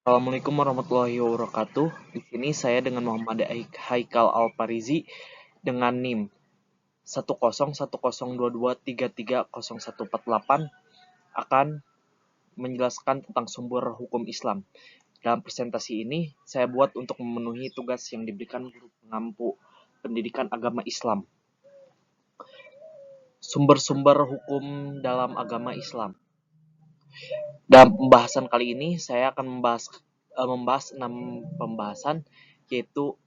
Assalamualaikum warahmatullahi wabarakatuh. Di sini saya dengan Muhammad Haikal Alparizi dengan NIM 1010223304148 akan menjelaskan tentang sumber hukum Islam. Dalam presentasi ini, saya buat untuk memenuhi tugas yang diberikan guru pengampu pendidikan agama Islam. Sumber-sumber hukum dalam agama Islam. Dalam pembahasan kali ini, saya akan membahas 6 pembahasan, yaitu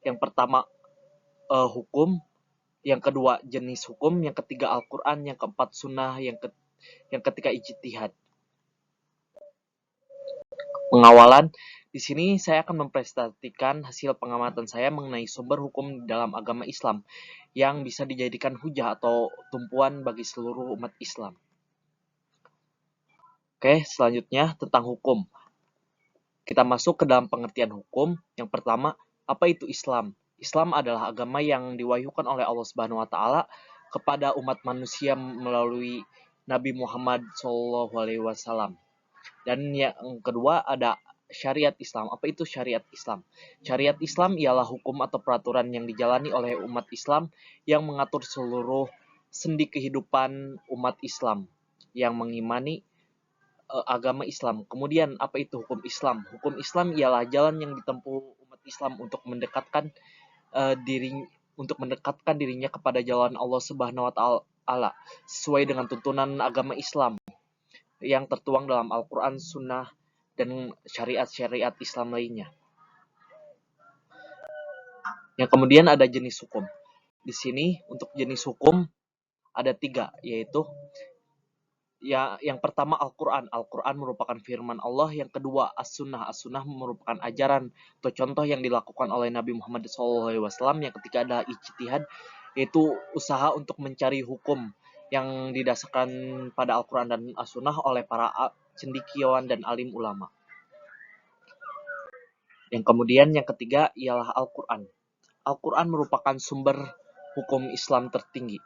yang pertama hukum, yang kedua jenis hukum, yang ketiga Al-Quran, yang keempat sunnah, yang ketiga ijtihad. Pengawalan, di sini saya akan mempresentasikan hasil pengamatan saya mengenai sumber hukum dalam agama Islam yang bisa dijadikan hujah atau tumpuan bagi seluruh umat Islam. Oke, selanjutnya tentang hukum. Kita masuk ke dalam pengertian hukum. Yang pertama, apa itu Islam? Islam adalah agama yang diwahyukan oleh Allah Subhanahu wa taala kepada umat manusia melalui Nabi Muhammad SAW. Dan yang kedua ada syariat Islam. Apa itu syariat Islam? Syariat Islam ialah hukum atau peraturan yang dijalani oleh umat Islam yang mengatur seluruh sendi kehidupan umat Islam yang mengimani agama Islam. Kemudian apa itu hukum Islam? Hukum Islam ialah jalan yang ditempuh umat Islam untuk mendekatkan dirinya kepada jalan Allah Subhanahu wa taala sesuai dengan tuntunan agama Islam yang tertuang dalam Al-Qur'an, Sunnah, dan syariat-syariat Islam lainnya. Yang kemudian ada jenis hukum. Di sini untuk jenis hukum ada 3, yaitu yang pertama Al-Quran. Al-Quran merupakan firman Allah. Yang kedua As-Sunnah. As-Sunnah merupakan ajaran atau contoh yang dilakukan oleh Nabi Muhammad SAW. Yang ketiga adalah ijtihad, yaitu usaha untuk mencari hukum yang didasarkan pada Al-Quran dan As-Sunnah oleh para cendekiawan dan alim ulama. Yang kemudian yang ketiga ialah Al-Quran. Al-Quran merupakan sumber hukum Islam tertinggi.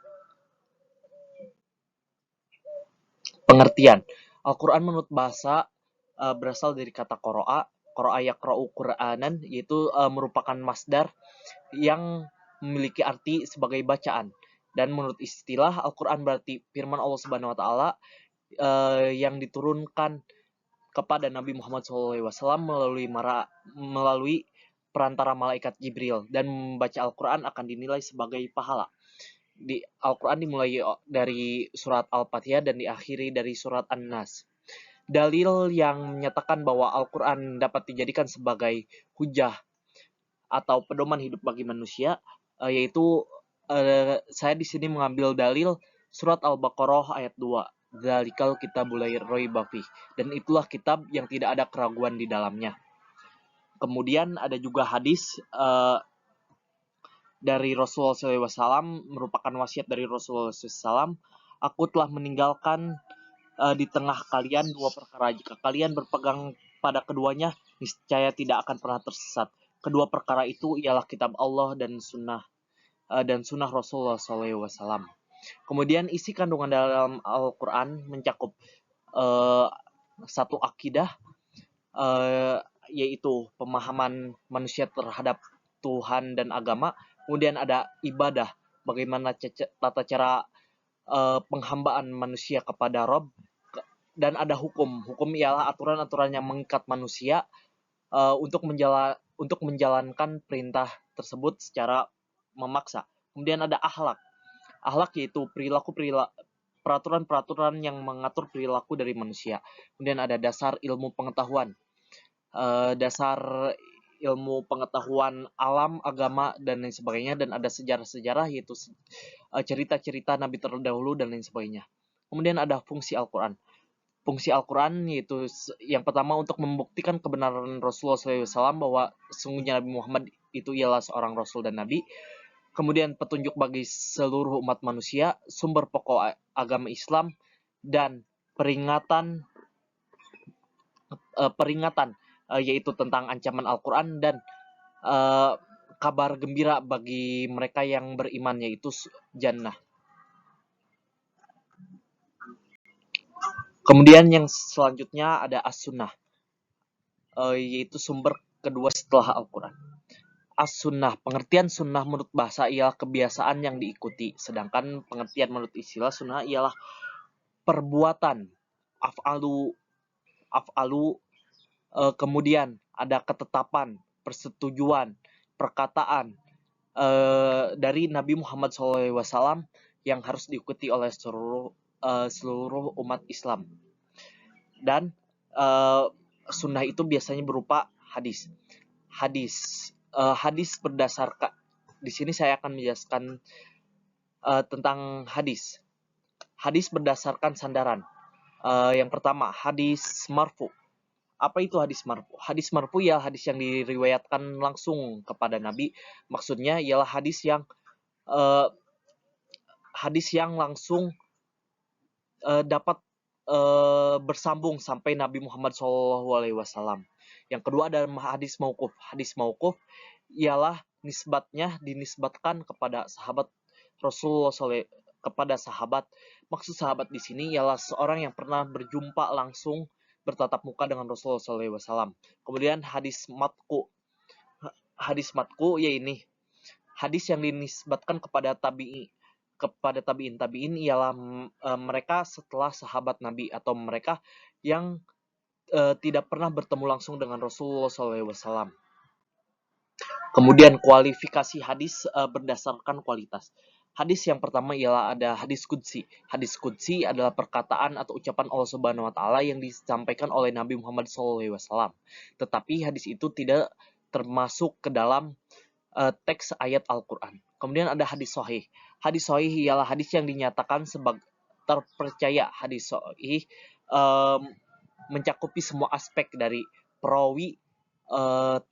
Pengertian. Al-Quran menurut bahasa berasal dari kata qara'a. Qara'a yaqra'u Qur'anan, yaitu merupakan masdar yang memiliki arti sebagai bacaan. Dan menurut istilah, Al-Quran berarti firman Allah Subhanahu wa taala yang diturunkan kepada Nabi Muhammad SAW melalui perantara malaikat Jibril, dan membaca Al-Quran akan dinilai sebagai pahala. Di Al-Quran dimulai dari surat Al-Fatihah dan diakhiri dari surat An-Nas. Dalil yang menyatakan bahwa Al-Quran dapat dijadikan sebagai hujah atau pedoman hidup bagi manusia, yaitu saya di sini mengambil dalil surat Al-Baqarah ayat 2. Dzalikal kitabul la raiba fih, dan itulah kitab yang tidak ada keraguan di dalamnya. Kemudian ada juga hadis dari Rasulullah SAW, merupakan wasiat dari Rasulullah SAW. Aku telah meninggalkan di tengah kalian 2 perkara. Jika kalian berpegang pada keduanya, niscaya tidak akan pernah tersesat. Kedua perkara itu ialah kitab Allah dan sunnah Rasulullah SAW. Kemudian isi kandungan dalam Al-Quran mencakup satu akidah, yaitu pemahaman manusia terhadap Tuhan dan agama. Kemudian ada ibadah, bagaimana tata cara penghambaan manusia kepada Rabb. Dan ada hukum. Hukum ialah aturan-aturan yang mengikat manusia untuk menjalankan perintah tersebut secara memaksa. Kemudian ada akhlak. Akhlak yaitu peraturan-peraturan yang mengatur perilaku dari manusia. Kemudian ada dasar ilmu pengetahuan. Dasar ilmu pengetahuan alam, agama, dan lain sebagainya. Dan ada sejarah-sejarah, yaitu cerita-cerita Nabi terdahulu dan lain sebagainya. Kemudian ada fungsi Al-Quran. Fungsi Al-Quran yaitu yang pertama untuk membuktikan kebenaran Rasulullah SAW bahwa sesungguhnya Nabi Muhammad itu ialah seorang Rasul dan Nabi. Kemudian petunjuk bagi seluruh umat manusia, sumber pokok agama Islam, dan peringatan yaitu tentang ancaman Al-Quran, dan kabar gembira bagi mereka yang beriman, yaitu jannah. Kemudian yang selanjutnya ada As-Sunnah. yaitu sumber kedua setelah Al-Quran. As-sunnah, pengertian sunnah menurut bahasa ialah kebiasaan yang diikuti, sedangkan pengertian menurut istilah sunnah ialah perbuatan. Af'alu, af'alu, kemudian ada ketetapan, persetujuan, perkataan dari Nabi Muhammad SAW yang harus diikuti oleh seluruh umat Islam. Dan sunnah itu biasanya berupa hadis. Hadis berdasarkan, di sini saya akan menjelaskan tentang hadis. Hadis berdasarkan sandaran. Yang pertama, hadis marfu. Apa itu hadis marfu? Hadis marfu ya hadis yang diriwayatkan langsung kepada Nabi. Maksudnya ialah hadis yang langsung dapat bersambung sampai Nabi Muhammad SAW. Yang kedua ada hadis mauquf. Hadis mauquf ialah dinisbatkan kepada sahabat Rasulullah SAW, kepada sahabat. Maksud sahabat di sini ialah seorang yang pernah berjumpa langsung bertatap muka dengan Rasulullah SAW. Kemudian hadis matku. Hadis matku ya ini hadis yang dinisbatkan kepada tabiin ialah mereka setelah sahabat Nabi atau mereka yang tidak pernah bertemu langsung dengan Rasulullah SAW. Kemudian kualifikasi hadis berdasarkan kualitas. Hadis yang pertama ialah ada hadis qudsi. Hadis qudsi adalah perkataan atau ucapan Allah Subhanahu wa taala yang disampaikan oleh Nabi Muhammad SAW. Tetapi hadis itu tidak termasuk ke dalam teks ayat Al-Qur'an. Kemudian ada hadis sahih. Hadis sahih ialah hadis yang dinyatakan sebagai terpercaya. Hadis sahih mencakupi semua aspek dari perawi,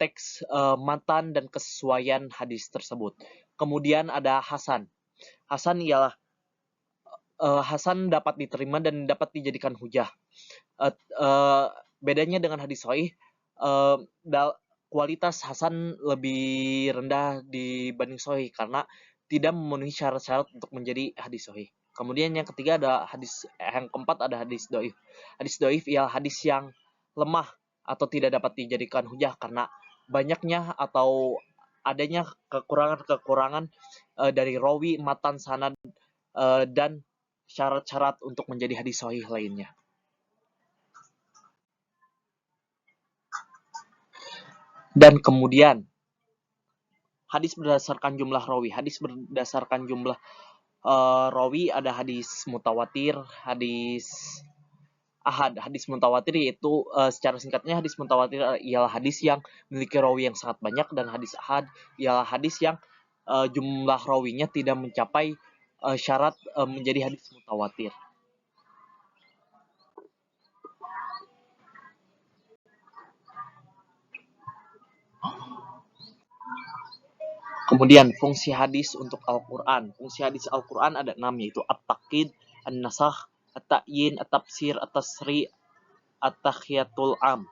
teks, matan, dan kesesuaian hadis tersebut. Kemudian ada hasan. Hasan ialah hasan dapat diterima dan dapat dijadikan hujah. Bedanya dengan hadis sahih, kualitas hasan lebih rendah dibanding sahih karena tidak memenuhi syarat-syarat untuk menjadi hadis sahih. Kemudian yang ketiga ada yang keempat ada hadis dhaif. Hadis dhaif ialah hadis yang lemah atau tidak dapat dijadikan hujah karena banyaknya atau adanya kekurangan dari rawi, matan, sanad, dan syarat-syarat untuk menjadi hadis sahih lainnya. Dan kemudian hadis berdasarkan jumlah rawi. Hadis berdasarkan jumlah rawi ada hadis mutawatir, hadis ahad. Hadis mutawatir yaitu secara singkatnya hadis mutawatir ialah hadis yang memiliki rawi yang sangat banyak, dan hadis ahad ialah hadis yang jumlah rawinya tidak mencapai syarat menjadi hadis mutawatir. Kemudian fungsi hadis untuk Al-Quran. Fungsi hadis Al-Quran ada 6, yaitu at-taqid, an-nasakh, at-ta'yin, at-tafsir, at-tasri, at-tahiyatul am.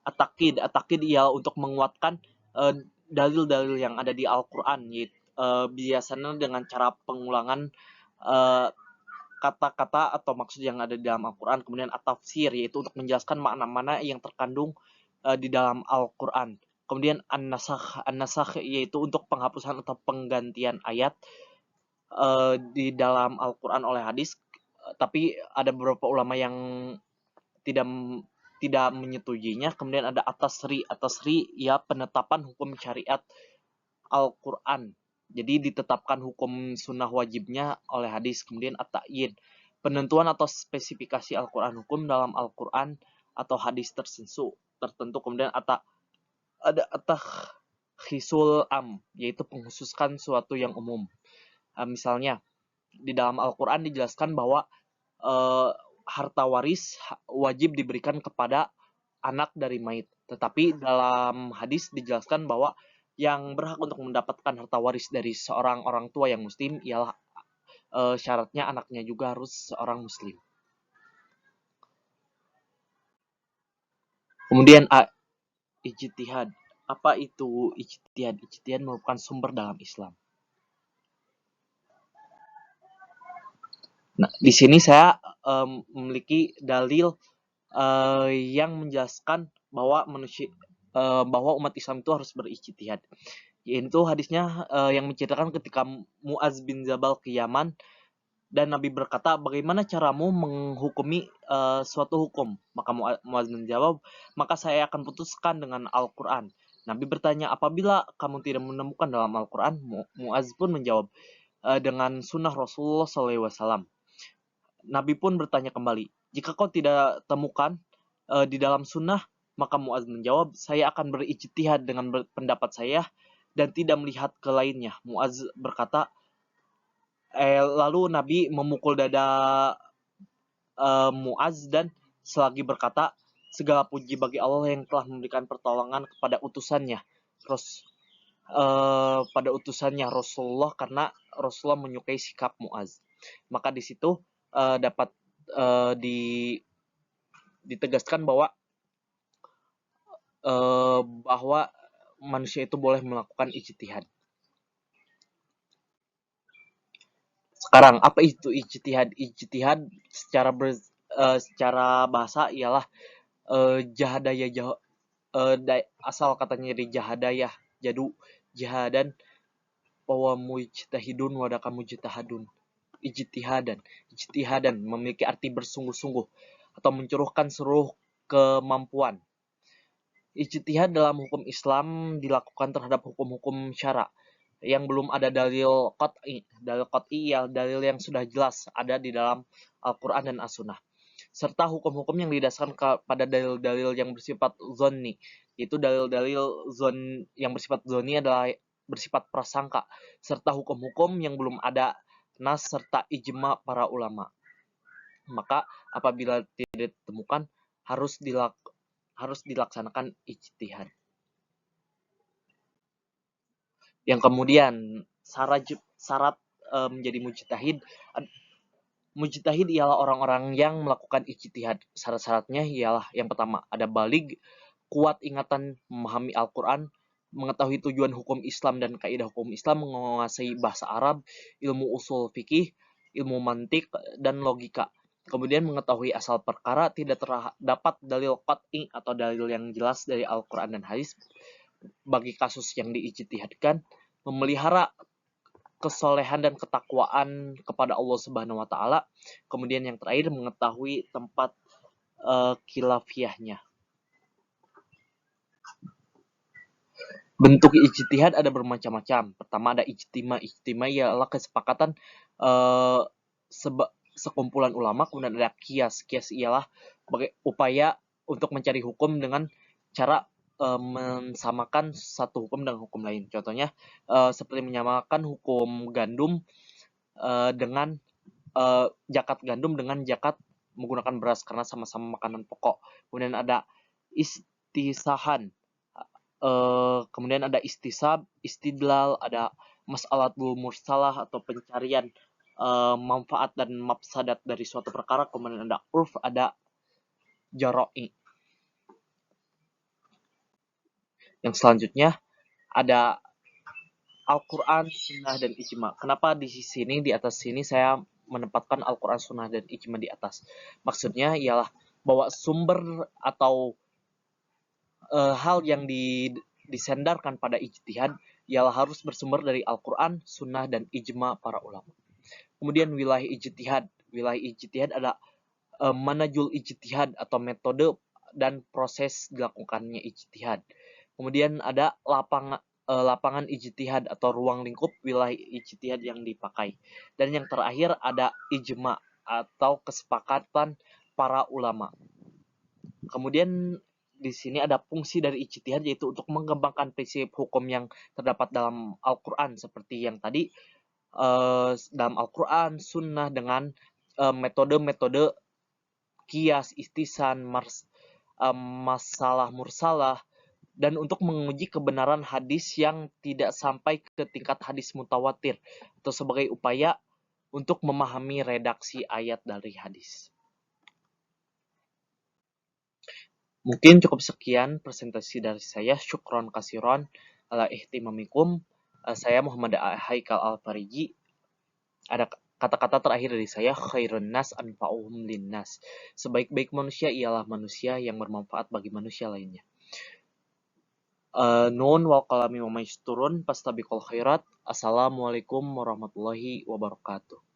At-taqid ialah untuk menguatkan dalil-dalil yang ada di Al-Quran, yaitu biasanya dengan cara pengulangan kata-kata atau maksud yang ada di dalam Al-Quran. Kemudian at-tafsir, yaitu untuk menjelaskan makna-makna yang terkandung di dalam Al-Quran. Kemudian an-nasakh yaitu untuk penghapusan atau penggantian ayat di dalam Al-Quran oleh hadis. Tapi ada beberapa ulama yang tidak menyetujuinya. Kemudian ada at-tasri ya penetapan hukum syariat Al-Quran. Jadi ditetapkan hukum sunnah wajibnya oleh hadis. Kemudian at-ta'yin, penentuan atau spesifikasi Al-Quran, hukum dalam Al-Quran atau hadis tertentu. Kemudian ada at-takhsisul am, yaitu mengkhususkan suatu yang umum. Misalnya di dalam Al-Quran dijelaskan bahwa harta waris wajib diberikan kepada anak dari mayit. Tetapi dalam hadis dijelaskan bahwa yang berhak untuk mendapatkan harta waris dari seorang orang tua yang muslim ialah syaratnya anaknya juga harus seorang muslim. Kemudian ijtihad. Apa itu ijtihad? Ijtihad merupakan sumber dalam Islam. Nah, di sini saya memiliki dalil yang menjelaskan bahwa bahwa umat Islam itu harus berijtihad. Yaitu hadisnya yang menceritakan ketika Muaz bin Jabal ke Yaman dan Nabi berkata, bagaimana caramu menghukumi suatu hukum? Maka Muaz bin Jabal, maka saya akan putuskan dengan Al-Quran. Nabi bertanya, apabila kamu tidak menemukan dalam Al-Quran? Muaz pun menjawab, dengan sunnah Rasulullah SAW. Nabi pun bertanya kembali, jika kau tidak temukan di dalam sunnah, maka Muaz menjawab, saya akan berijtihad dengan pendapat saya dan tidak melihat ke lainnya. Muaz berkata, lalu Nabi memukul dada Muaz dan selagi berkata, segala puji bagi Allah yang telah memberikan pertolongan kepada utusannya. Terus pada utusannya Rasulullah, karena Rasulullah menyukai sikap Muaz. Maka di situ dapat ditegaskan bahwa manusia itu boleh melakukan ijtihad. Sekarang apa itu ijtihad? Ijtihad secara bahasa ialah jahadaya asal katanya dari jahadayah, jadu, jihadan, bahwa mujtahidun wadaka mujtahadun. Ijtihadan memiliki arti bersungguh-sungguh atau mencurahkan seluruh kemampuan. Ijtihad dalam hukum Islam dilakukan terhadap hukum-hukum syara yang belum ada dalil qat'i. Dalil qat'i ya dalil yang sudah jelas ada di dalam Al-Quran dan As-Sunnah. Serta hukum-hukum yang didasarkan pada dalil-dalil yang bersifat zonni. Itu dalil-dalil yang bersifat zonni adalah bersifat prasangka. Serta hukum-hukum yang belum ada nas serta ijma para ulama. Maka apabila tidak ditemukan harus dilaksanakan ijtihad. Yang kemudian syarat menjadi mujtahid ialah orang-orang yang melakukan ijtihad. Syarat-syaratnya ialah yang pertama ada balig, kuat ingatan, memahami Al-Quran, mengetahui tujuan hukum Islam dan kaidah hukum Islam, menguasai bahasa Arab, ilmu usul fikih, ilmu mantik dan logika. Kemudian mengetahui asal perkara, tidak terdapat dalil qat'i atau dalil yang jelas dari Al-Quran dan hadis bagi kasus yang diijtihadkan, memelihara kesolehan dan ketakwaan kepada Allah Subhanahu wa taala. Kemudian yang terakhir mengetahui tempat khilafiyahnya. Bentuk ijtihad ada bermacam-macam. Pertama ada ijtima. Ijtima ialah kesepakatan sekumpulan ulama. Kemudian ada kias. Kias ialah upaya untuk mencari hukum dengan cara mensamakan satu hukum dengan hukum lain. Contohnya seperti menyamakan hukum gandum dengan zakat gandum dengan zakat menggunakan beras karena sama-sama makanan pokok. Kemudian ada istisahan. Kemudian ada istisab, istidlal, ada mas'alatul mursalah atau pencarian manfaat dan mafsadat dari suatu perkara. Kemudian ada urf, ada jara'i. Yang selanjutnya ada Al-Quran, Sunnah, dan Ijma. Kenapa di sini, di atas sini saya menempatkan Al-Quran, Sunnah, dan Ijma di atas? Maksudnya ialah bahwa sumber atau hal yang disandarkan pada ijtihad ialah harus bersumber dari Al-Quran, Sunnah, dan Ijma para ulama. Kemudian wilayah ijtihad. Wilayah ijtihad ada manajul ijtihad atau metode dan proses dilakukannya ijtihad. Kemudian ada lapangan ijtihad atau ruang lingkup wilayah ijtihad yang dipakai. Dan yang terakhir ada ijma atau kesepakatan para ulama. Kemudian di sini ada fungsi dari ijtihad yaitu untuk mengembangkan prinsip hukum yang terdapat dalam Al-Quran seperti yang tadi dalam Al-Quran, Sunnah dengan metode-metode kias, istisan, masalah mursalah, dan untuk menguji kebenaran hadis yang tidak sampai ke tingkat hadis mutawatir atau sebagai upaya untuk memahami redaksi ayat dari hadis. Mungkin cukup sekian presentasi dari saya. Syukron kasiron ala ihtimamikum. Saya Muhammad Haikal Al-Fariji. Kata-kata terakhir dari saya, khairun nas anfa'uhum linnas. Sebaik-baik manusia ialah manusia yang bermanfaat bagi manusia lainnya. Nun wal qalami wa ma yasturun, fastabiqul khairat. Assalamualaikum warahmatullahi wabarakatuh.